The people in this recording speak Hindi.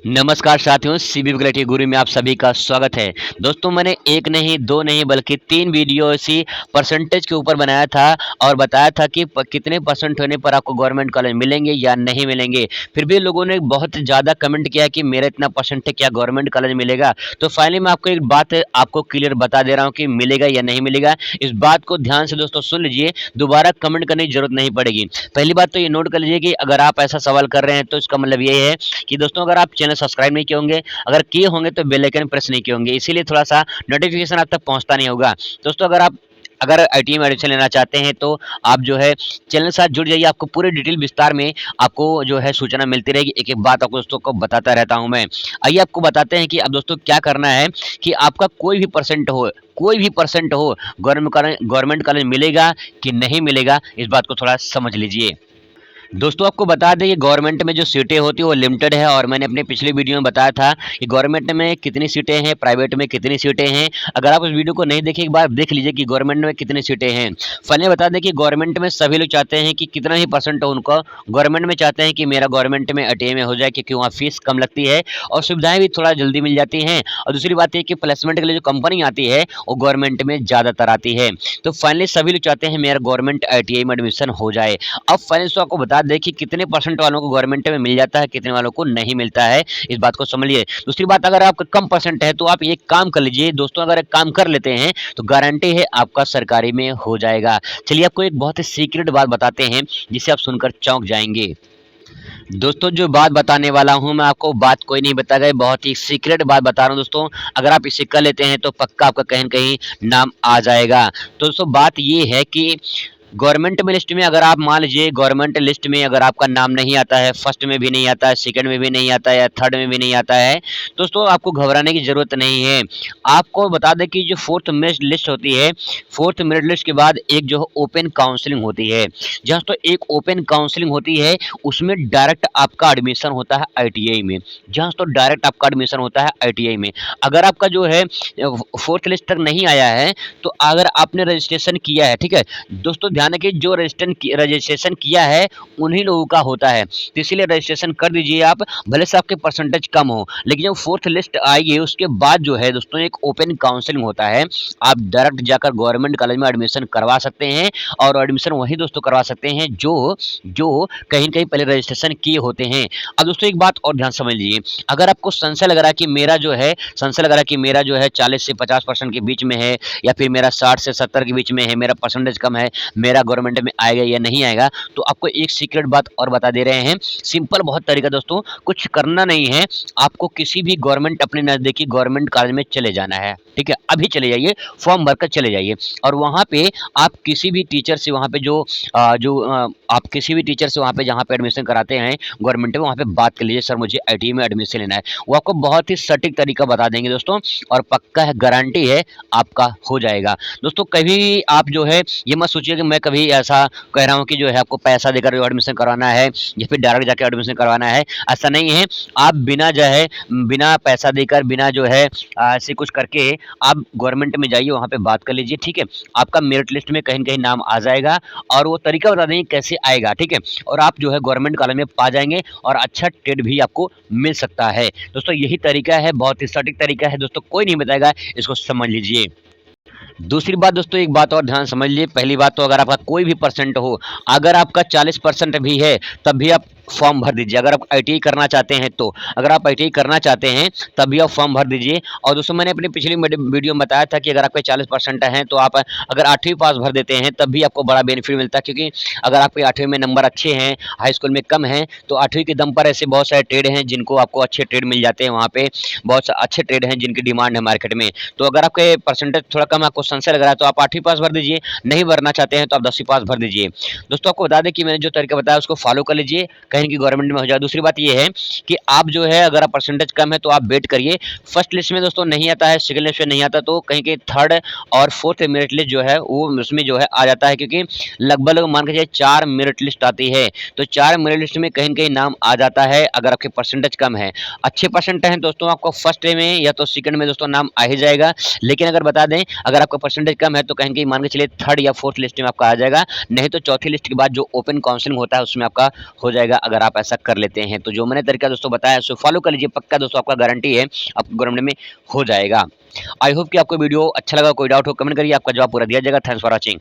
नमस्कार साथियों, सीबी क्लैरिटी गुरु में आप सभी का स्वागत है। दोस्तों, मैंने एक नहीं, दो नहीं बल्कि 3 वीडियो इसी परसेंटेज के ऊपर बनाया था और बताया था कि कितने परसेंट होने पर आपको गवर्नमेंट कॉलेज मिलेंगे या नहीं मिलेंगे। फिर भी लोगों ने बहुत ज़्यादा कमेंट किया कि मेरा इतना परसेंट है, क्या गवर्नमेंट कॉलेज मिलेगा? तो फाइनली मैं आपको एक बात आपको क्लियर बता दे रहा हूँ कि मिलेगा या नहीं मिलेगा। इस बात को ध्यान से दोस्तों सुन लीजिए, दोबारा कमेंट करने की ज़रूरत नहीं पड़ेगी। पहली बात तो ये नोट कर लीजिए कि अगर आप ऐसा सवाल कर रहे हैं तो इसका मतलब ये है कि दोस्तों अगर आप चैनल सब्सक्राइब नहीं किए होंगे, अगर किए होंगे तो बेल आइकन प्रेस नहीं किए होंगे, इसीलिए थोड़ा-सा नोटिफिकेशन आप तक पहुँचता नहीं होगा। दोस्तों अगर आईटीआई में एडमिशन लेना चाहते हैं तो आप जो है चैनल के साथ जुड़ जाइए, आपको पूरे डिटेल विस्तार में आपको जो है सूचना मिलती रहेगी। एक-एक बात आपको दोस्तों को बताता रहता हूँ मैं। आइए आपको बताते हैं कि अब दोस्तों क्या करना है कि आपका कोई भी परसेंट हो, गवर्नमेंट कॉलेज मिलेगा कि नहीं मिलेगा, इस बात को थोड़ा समझ लीजिए। दोस्तों आपको बता दें कि गवर्नमेंट में जो सीटें होती हैं वो लिमिटेड है और मैंने अपने पिछले वीडियो में बताया था कि गवर्नमेंट में कितनी सीटें हैं, प्राइवेट में कितनी सीटें हैं। अगर आप उस वीडियो को नहीं देखे एक बार देख लीजिए कि गवर्नमेंट में कितनी सीटें हैं। पहले बता दें कि गवर्नमेंट में सभी लोग चाहते हैं कि कितना ही परसेंट हो उनको, गवर्नमेंट में चाहते हैं कि मेरा गवर्नमेंट में आईटीआई में हो जाए क्योंकि वहाँ फीस कम लगती है और सुविधाएँ भी थोड़ा जल्दी मिल जाती हैं। और दूसरी बात ये कि प्लेसमेंट के लिए जो कंपनी आती है वो गवर्नमेंट में ज़्यादातर आती है। तो फाइनली सभी लोग चाहते हैं मेरा गवर्नमेंट आईटीआई में एडमिशन हो जाए। अब फाइनेंस आपको बता दें कि कितने परसेंट वालों को गवर्नमेंट में मिल जाता है, कितने वालों को नहीं मिलता है, इस बात को समझिए। दूसरी बात अगर आपका कम परसेंट है तो आप एक काम कर लीजिए दोस्तों, अगर एक काम कर लेते हैं तो गारंटी है आपका सरकारी में हो जाएगा। चलिए आपको एक बहुत ही सीक्रेट बात बताते हैं जिसे आप सुनकर चौंक जाएंगे। दोस्तों जो बात बताने वाला हूँ मैं आपको बात कोई नहीं बताएगा, बहुत ही सीक्रेट बात बता रहा हूँ दोस्तों। अगर आप इसे कर लेते हैं तो पक्का आपका कहीं न कहीं नाम आ जाएगा। तो दोस्तों बात ये है कि गवर्नमेंट में लिस्ट में अगर आप मान लीजिए गवर्नमेंट लिस्ट में अगर आपका नाम नहीं आता है, फर्स्ट में भी नहीं आता है, सेकंड में भी नहीं आता है या थर्ड में भी नहीं आता है, दोस्तों आपको घबराने की ज़रूरत नहीं है। आपको बता दें कि जो फोर्थ मेरिट लिस्ट होती है, फोर्थ मेरिट लिस्ट के बाद एक जो ओपन काउंसलिंग होती है। जहाँ तो एक ओपन काउंसलिंग होती है उसमें डायरेक्ट आपका एडमिशन होता है आईटीआई में। जहाँ तो डायरेक्ट आपका एडमिशन होता है आईटीआई में। अगर आपका जो है फोर्थ लिस्ट तक नहीं आया है तो अगर आपने रजिस्ट्रेशन किया है, ठीक है? दोस्तों ध्यान रखिए जो रजिस्ट्रेशन किया है उन्हीं लोगों का होता है, तो इसीलिए रजिस्ट्रेशन कर दीजिए आप, भले से आपके परसेंटेज कम हो। लेकिन जब फोर्थ लिस्ट आएगी उसके बाद जो है दोस्तों एक ओपन काउंसलिंग होता है, आप डायरेक्ट जाकर गवर्नमेंट कॉलेज में एडमिशन करवा सकते हैं और एडमिशन वही दोस्तों करवा सकते हैं जो जो कहीं न कहीं पहले रजिस्ट्रेशन किए होते हैं। अब दोस्तों एक बात और ध्यान समझ लीजिए, अगर आपको संशय लग रहा है कि मेरा जो है 40 से 50% के बीच में है या फिर मेरा 60 से 70 के बीच में है, मेरा परसेंटेज कम है, मेरा गवर्नमेंट में आएगा या नहीं आएगा, तो आपको एक सीक्रेट बात और बता दे रहे हैं। सिंपल बहुत तरीका दोस्तों, कुछ करना नहीं है, आपको किसी भी गवर्नमेंट अपने नज़दीकी गवर्नमेंट कॉलेज में चले जाना है, ठीक है? अभी चले जाइए, फॉर्म भरकर चले जाइए और वहाँ पे आप किसी भी टीचर से वहाँ पे आप किसी भी टीचर से वहाँ पे जहाँ पे एडमिशन कराते हैं गवर्नमेंट में, वहाँ पे बात कर लीजिए, सर मुझे आईटीआई में एडमिशन लेना है। वो आपको बहुत ही सटीक तरीका बता देंगे दोस्तों और पक्का है, गारंटी है आपका हो जाएगा। दोस्तों कभी आप जो है ये मत सोचिए कि मैं कभी ऐसा कह रहा हूँ कि जो है आपको पैसा देकर एडमिशन करवाना है या फिर डायरेक्ट जाके एडमिशन करवाना है, ऐसा नहीं है। आप बिना पैसा देकर बिना जो है ऐसे कुछ करके आप गवर्नमेंट में जाइए, वहाँ पे बात कर लीजिए, ठीक है? आपका मेरिट लिस्ट में कहीं न कहीं नाम आ जाएगा और वो तरीका बता देंगे कैसे आएगा, ठीक है? और आप जो है गवर्नमेंट कॉलेज में पा जाएँगे और अच्छा टेट भी आपको मिल सकता है। दोस्तों यही तरीका है, बहुत ही सटीक तरीका है दोस्तों, कोई नहीं बताएगा, इसको समझ लीजिए। दूसरी बात दोस्तों एक बात और ध्यान समझ लीजिए, पहली बात तो अगर आपका कोई भी परसेंट हो, अगर आपका 40% भी है तब भी आप फॉर्म भर दीजिए। अगर आप आईटीआई करना चाहते हैं तो, अगर आप आईटीआई करना चाहते हैं तब भी आप फॉर्म भर दीजिए। और दोस्तों मैंने अपनी पिछली वीडियो में बताया था कि अगर आपके 40% हैं तो आप अगर 8वीं पास भर देते हैं तब भी आपको बड़ा बेनिफिट मिलता है, क्योंकि अगर आपके 8वीं में नंबर अच्छे हैं, हाई स्कूल में कम हैं, तो 8वीं के दम पर ऐसे बहुत सारे ट्रेड हैं जिनको आपको अच्छे ट्रेड मिल जाते हैं, वहाँ पे बहुत अच्छे ट्रेड हैं जिनकी डिमांड है मार्केट में। तो अगर आपके परसेंटेज थोड़ा कम, आपको संशय लग रहा है तो आप 8वीं पास भर दीजिए, नहीं भरना चाहते हैं तो आप 10वीं पास भर दीजिए। दोस्तों आपको बता दें कि मैंने जो तरीका बताया उसको फॉलो कर लीजिए, कहीं की गवर्नमेंट में हो जाए। दूसरी बात ये है कि आप जो है अगर आप परसेंटेज कम है तो आप वेट करिए, फर्स्ट लिस्ट में दोस्तों नहीं आता है, सेकंड लिस्ट में नहीं आता तो कहीं के थर्ड और फोर्थ मेरिट लिस्ट जो है वो उसमें जो है आ जाता है, क्योंकि लगभग मान के चलिए 4 मेरिट लिस्ट आती है, तो 4 मेरिट लिस्ट में कहीं न कहीं नाम आ जाता है अगर आपके परसेंटेज कम है। अच्छे परसेंट हैं दोस्तों, आपको फर्स्ट में या तो सेकंड में दोस्तों नाम आ ही जाएगा। लेकिन अगर बता दें अगर आपका परसेंटेज कम है तो कहीं न कहीं मान के चलिए थर्ड या फोर्थ लिस्ट में आपका आ जाएगा, नहीं तो चौथी लिस्ट के बाद जो ओपन काउंसलिंग होता है उसमें आपका हो जाएगा अगर आप ऐसा कर लेते हैं तो। जो मैंने तरीका दोस्तों बताया उसको फॉलो कर लीजिए, पक्का दोस्तों आपका गारंटी है आपको गवर्नमेंट में हो जाएगा। आई होप कि आपको वीडियो अच्छा लगा, कोई डाउट हो कमेंट करिए, आपका जवाब पूरा दिया जाएगा। Thanks for watching.